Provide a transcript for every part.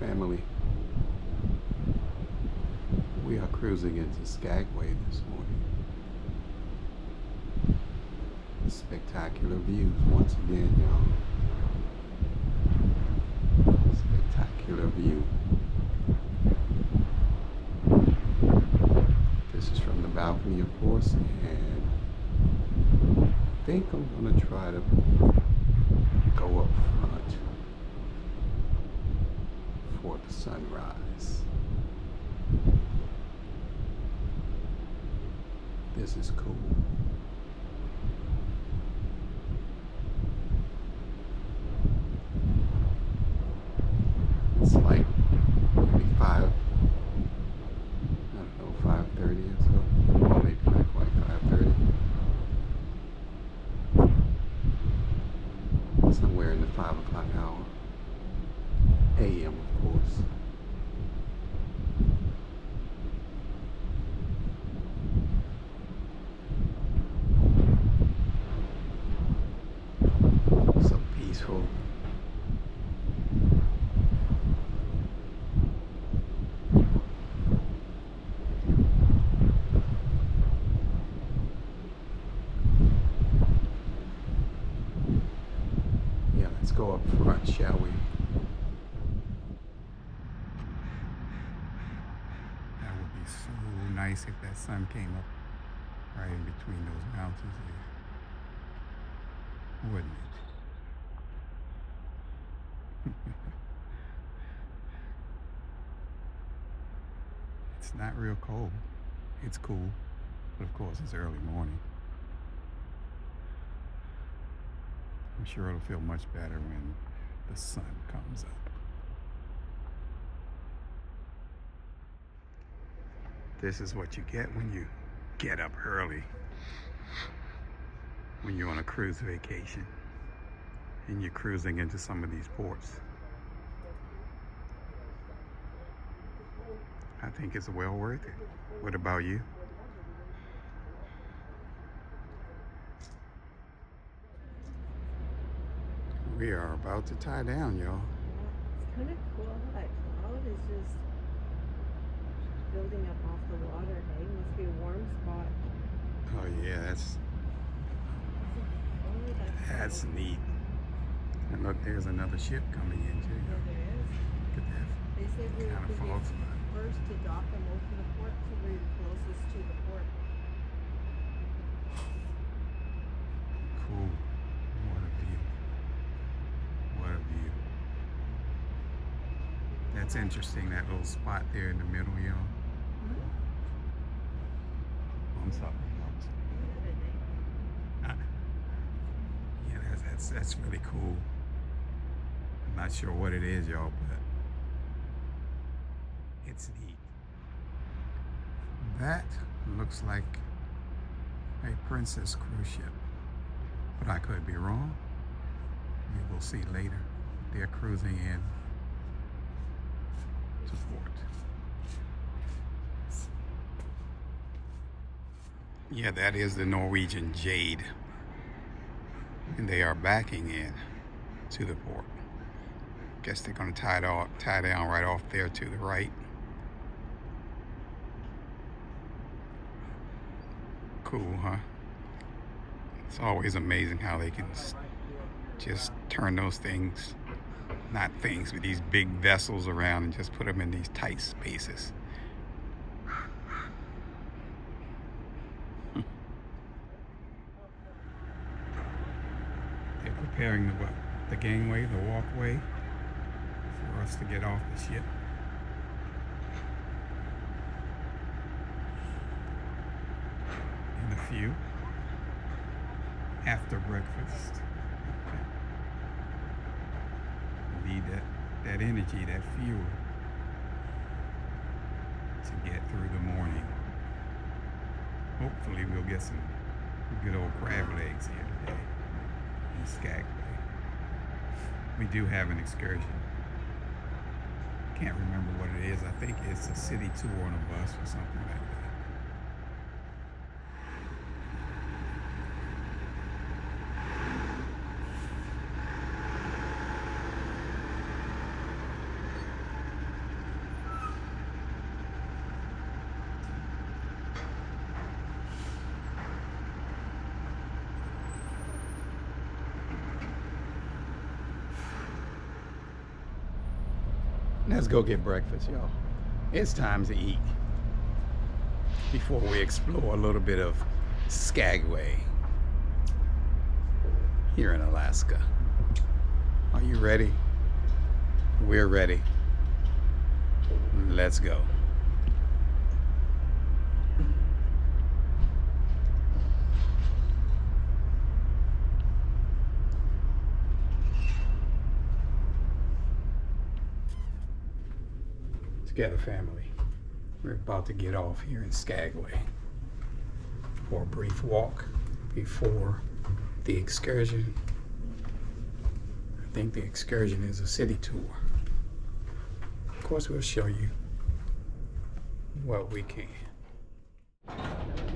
family. We are cruising into Skagway this morning. Spectacular views once again, y'all. Spectacular view. This is from the balcony, of course, and I think I'm gonna try to go up front for the sunrise. This is cool. It's like maybe 5:30 or so. Well, maybe not quite 5:30. Somewhere in the 5 o'clock hour. AM, of course. So peaceful. Yeah, let's go up front, shall we? That would be so nice if that sun came up right in between those mountains there. Wouldn't it? It's not real cold. It's cool, but of course it's early morning. I'm sure it'll feel much better when the sun comes up. This is what you get when you get up early, when you're on a cruise vacation and you're cruising into some of these ports. I think it's well worth it. What about you? We are about to tie down, y'all. It's kind of cool. That cloud is just building up off the water. Hey, must be a warm spot. Oh yeah, that's neat. And look, there's another ship coming in too. Yeah, there is. Look at that. They said we Kind of were fog the spot. first to dock and open the port, so we're closest to the port. Cool. What a view. What a view. That's interesting, that little spot there in the middle, y'all. I'm sorry. Yeah, that's really cool. I'm not sure what it is, y'all, but it's neat. That looks like a Princess cruise ship, but I could be wrong. We will see later. They're cruising in to port. Yeah, that is the Norwegian Jade, and they are backing in to the port. Guess they're going to tie down right off there to the right. Cool, huh? It's always amazing how they can just turn those things, not things, but these big vessels around and just put them in these tight spaces. They're preparing the gangway, the walkway, for us to get off the ship. In a few, after breakfast. We need that energy, that fuel to get through the morning. Hopefully we'll get some good old crab legs here today in Skagway. We do have an excursion. Can't remember what it is. I think it's a city tour on a bus or something like that. Let's go get breakfast, y'all. It's time to eat before we explore a little bit of Skagway here in Alaska. Are you ready? We're ready. Let's go. Together, family. We're about to get off here in Skagway for a brief walk before the excursion. I think the excursion is a city tour. Of course, we'll show you what we can.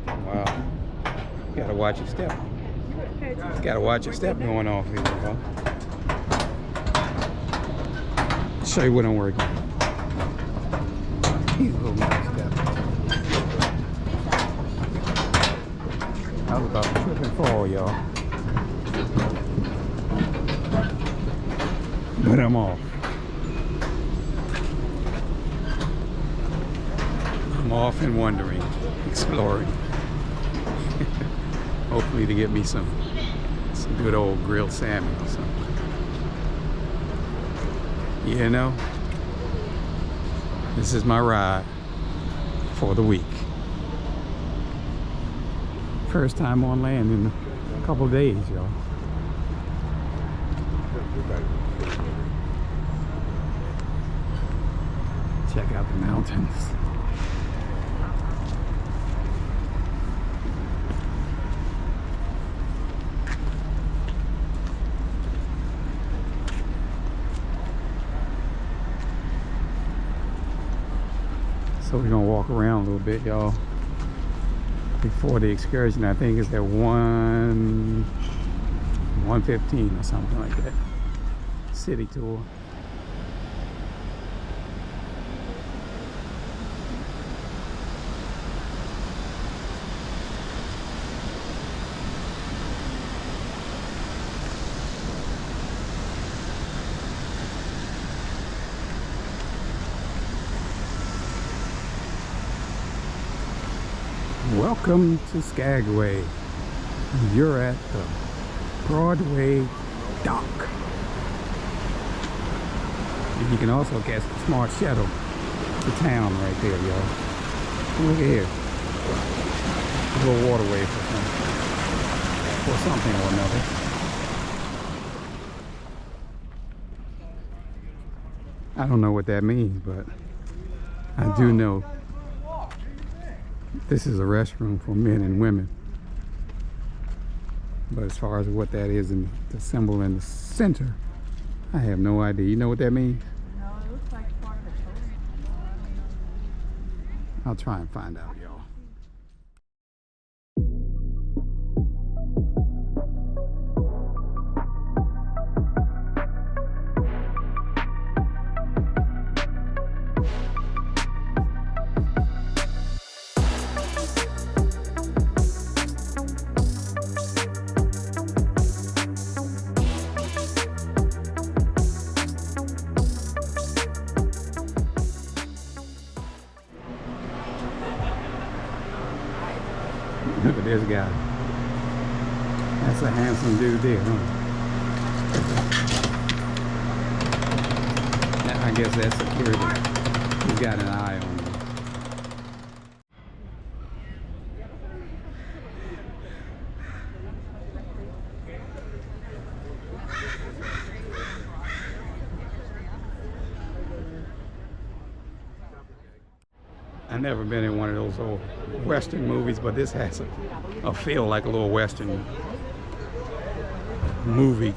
Wow. You gotta watch your step. You gotta watch your step going off here, huh? I'll show you what I'm working on. He's a little step. I was about to trip and fall, y'all. But I'm off. I'm off and wandering, exploring. Hopefully to get me some good old grilled salmon or something. You know, this is my ride for the week. First time on land in a couple of days, y'all. Check out the mountains. So we're gonna walk around a little bit, y'all, before the excursion. I think it's at 1:15 or something like that. City tour. Welcome to Skagway. You're at the Broadway dock. And you can also catch the smart shuttle to town right there, y'all. Look at here. A little waterway for something or another. I don't know what that means, but I do know this is a restroom for men and women. But as far as what that is and the symbol in the center, I have no idea. You know what that means? No, it looks like part of the totem. I'll try and find out, y'all. Look at this guy. That's a handsome dude there, huh? I guess that's security. He's got an eye on me. I've never been in one of those old Western movies, but this has a feel like a little Western movie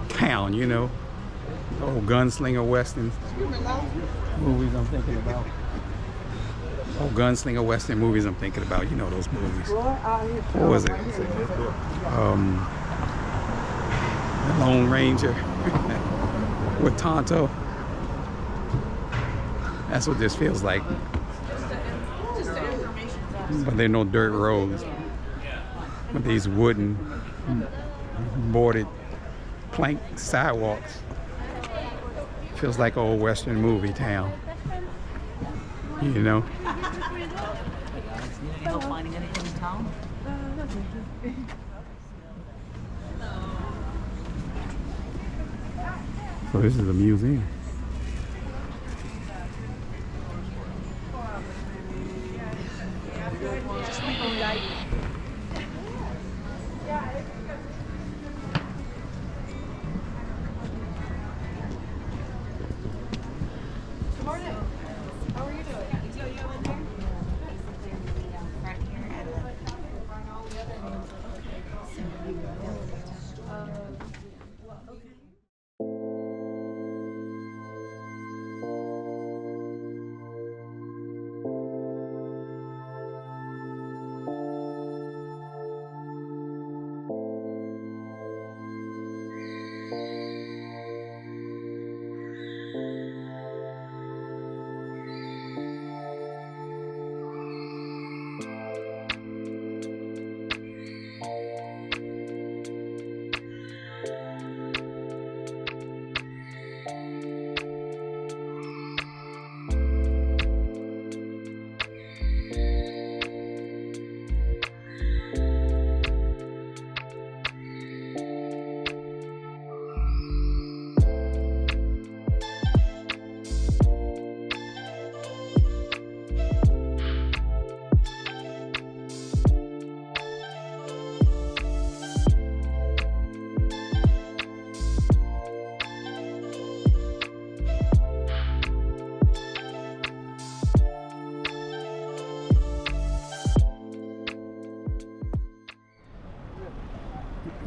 town, you know? The old gunslinger Western movies I'm thinking about. Old gunslinger Western movies I'm thinking about, you know those movies. What was it? The Lone Ranger with Tonto. That's what this feels like. But there are no dirt roads, but these wooden boarded plank sidewalks. Feels like old Western movie town. You know? Need help finding anything in town? So this is a museum.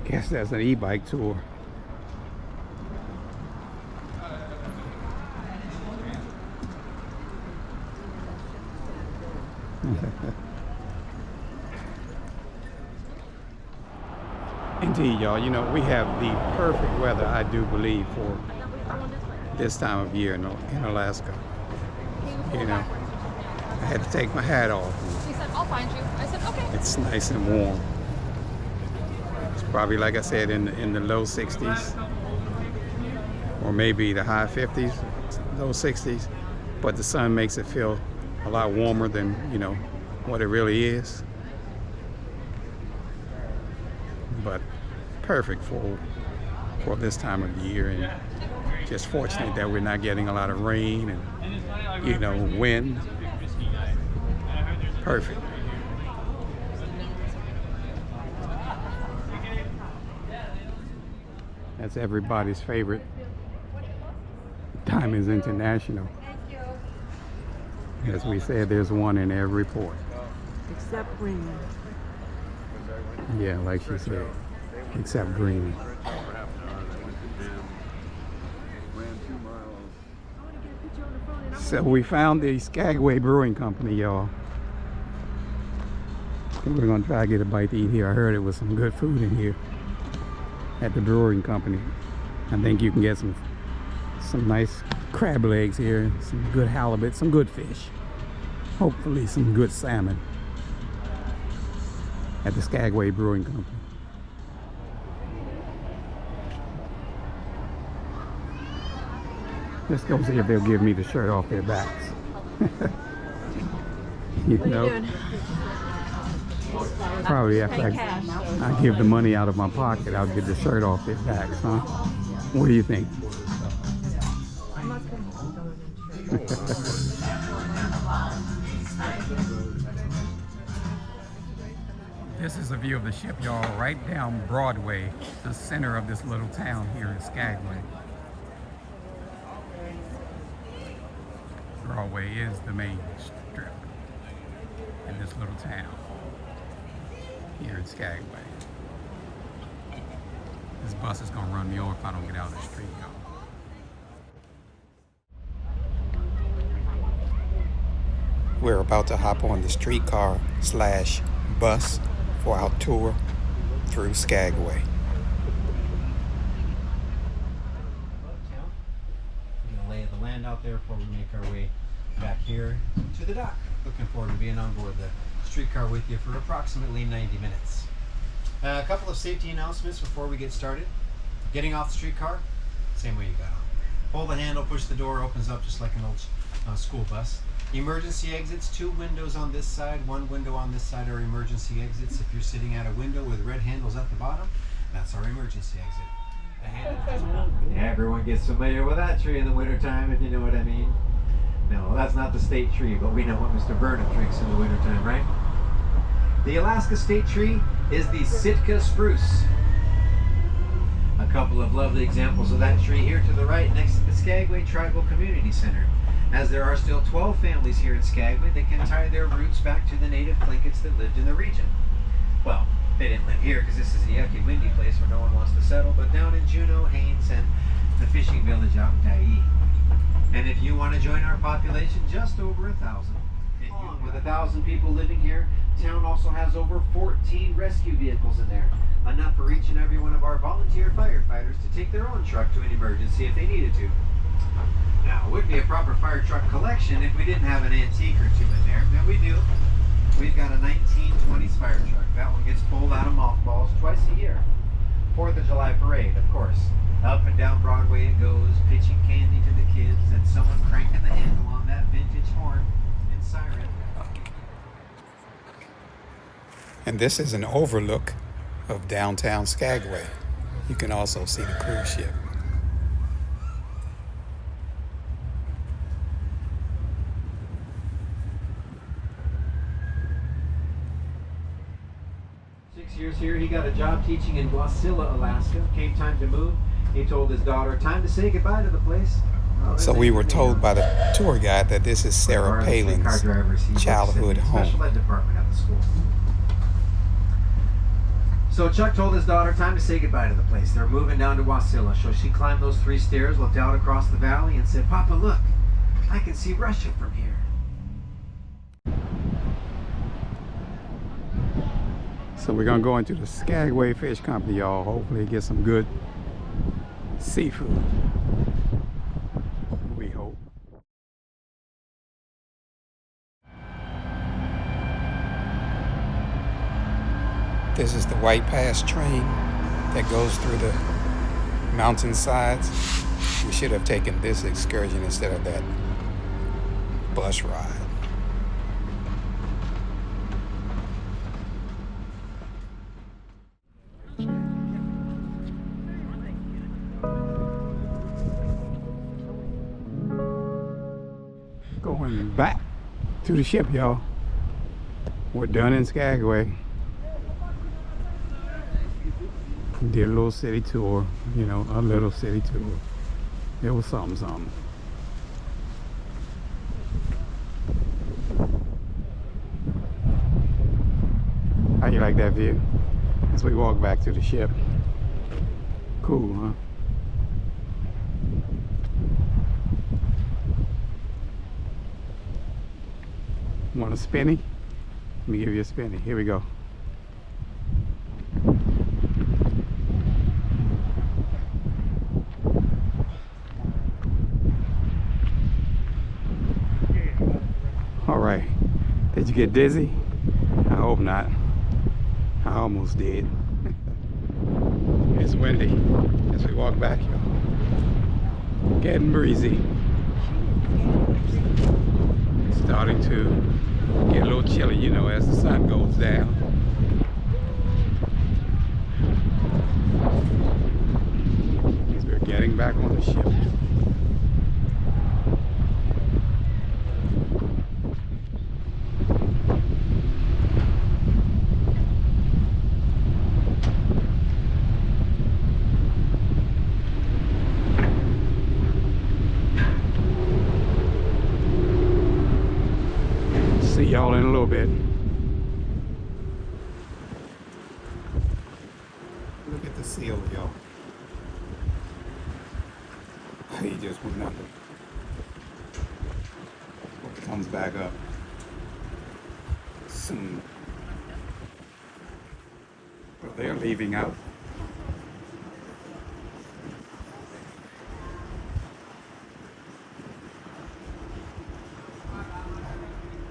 Guess that's an e-bike tour. Indeed, y'all, you know, we have the perfect weather, I do believe, for this time of year in Alaska. You know, I had to take my hat off. He said, I'll find you. I said, okay. It's nice and warm. It's probably, like I said, in the low 60s, or maybe the high 50s, low 60s, but the sun makes it feel a lot warmer than, you know, what it really is. But perfect for this time of the year, and just fortunate that we're not getting a lot of rain and, you know, wind. Perfect. That's everybody's favorite. Time is international. As we said, there's one in every port. Except green. Yeah, like she said, except green. So we found the Skagway Brewing Company, y'all. We're gonna try to get a bite to eat here. I heard it was some good food in here at the brewing company. I think you can get some nice crab legs here, some good halibut, some good fish. Hopefully some good salmon at the Skagway Brewing Company. Let's go see if they'll give me the shirt off their backs. You know, probably after I give the money out of my pocket, I'll get the shirt off their backs, huh? What do you think? This is a view of the ship, y'all, right down Broadway, the center of this little town here in Skagway. Broadway is the main strip in this little town here in Skagway. This bus is gonna run me over if I don't get out of the street, y'all. We're about to hop on the streetcar / bus for our tour through Skagway. We're gonna lay the land out there before we make our way back here to the dock. Looking forward to being on board the streetcar with you for approximately 90 minutes. A couple of safety announcements before we get started. Getting off the streetcar, same way you got on. Pull the handle, push the door, opens up just like an old school bus. Emergency exits, 2 windows on this side, 1 window on this side are emergency exits. If you're sitting at a window with red handles at the bottom, that's our emergency exit. The handle yeah, everyone gets familiar with that tree in the wintertime, if you know what I mean. No, that's not the state tree, but we know what Mr. Burnham drinks in the wintertime, right? The Alaska state tree is the Sitka spruce. A couple of lovely examples of that tree here to the right next to the Skagway Tribal Community Center. As there are still 12 families here in Skagway that can tie their roots back to the native Tlingits that lived in the region. Well, they didn't live here because this is a yucky, windy place where no one wants to settle, but down in Juneau, Haines, and the fishing village out in Tyee. And if you want to join our population, just over 1,000. With 1,000 people living here, town also has over 14 rescue vehicles in there. Enough for each and every one of our volunteer firefighters to take their own truck to an emergency if they needed to. Now, it would be a proper fire truck collection if we didn't have an antique or two in there. Now we do. We've got a 1920s fire truck. That one gets pulled out of mothballs twice a year. 4th of July parade, of course. Up and down Broadway it goes, pitching candy to the kids, and someone cranking the handle on that vintage horn and siren. And this is an overlook of downtown Skagway. You can also see the cruise ship. Years here, he got a job teaching in Wasilla, Alaska. Came time to move. He told his daughter, time to say goodbye to the place. Well, So we were told by the tour guide that this is Sarah Palin's childhood home. Special ed department at the school. So Chuck told his daughter, time to say goodbye to the place. They're moving down to Wasilla. So she climbed those 3 stairs, looked out across the valley, and said, Papa, look, I can see Russia from here. So we're gonna go into the Skagway Fish Company, y'all. Hopefully get some good seafood. We hope. This is the White Pass train that goes through the mountainsides. We should have taken this excursion instead of that bus ride. Going back to the ship, y'all. We're done in Skagway. Did a little city tour, you know, a little city tour. It was something. How you like that view? As we walk back to the ship. Cool, huh? Want a spinny? Let me give you a spinny. Here we go. All right. Did you get dizzy? I hope not. I almost did. It's windy as we walk back, y'all. Getting breezy. Starting to get a little chilly, you know, as the sun goes down. As we're getting back on the ship. See y'all in a little bit. Look at the seal, y'all. He just went under. Comes back up soon. But they're leaving out.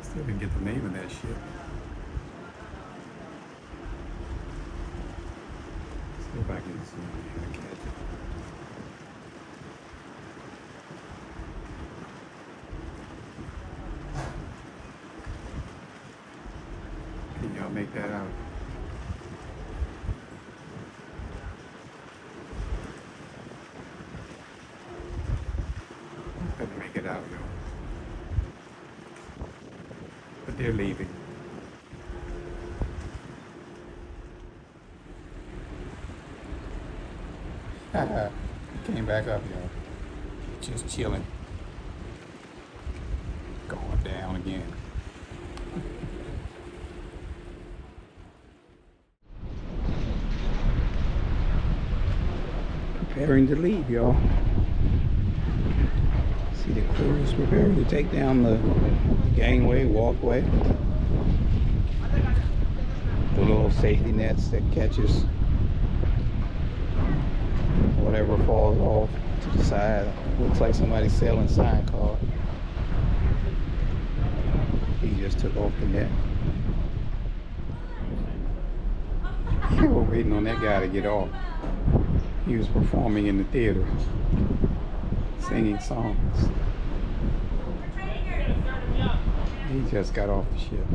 Still didn't get the name of that ship. Let's go back and see if I can catch it. Check that out. Couldn't make it out, though. But they're leaving. Came back up, y'all. Just chilling. Going down again. Preparing to leave, y'all. See the crew is preparing to take down the gangway, walkway. The little safety nets that catches whatever falls off to the side. Looks like somebody's selling sign card. He just took off the net. We're waiting on that guy to get off. He was performing in the theater, singing songs. He just got off the ship.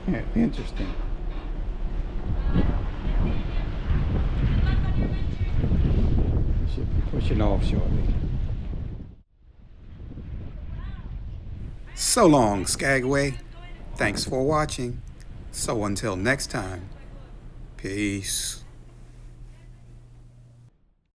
Yeah, interesting. Should be pushing off shortly. So long, Skagway. Thanks for watching. So until next time, peace.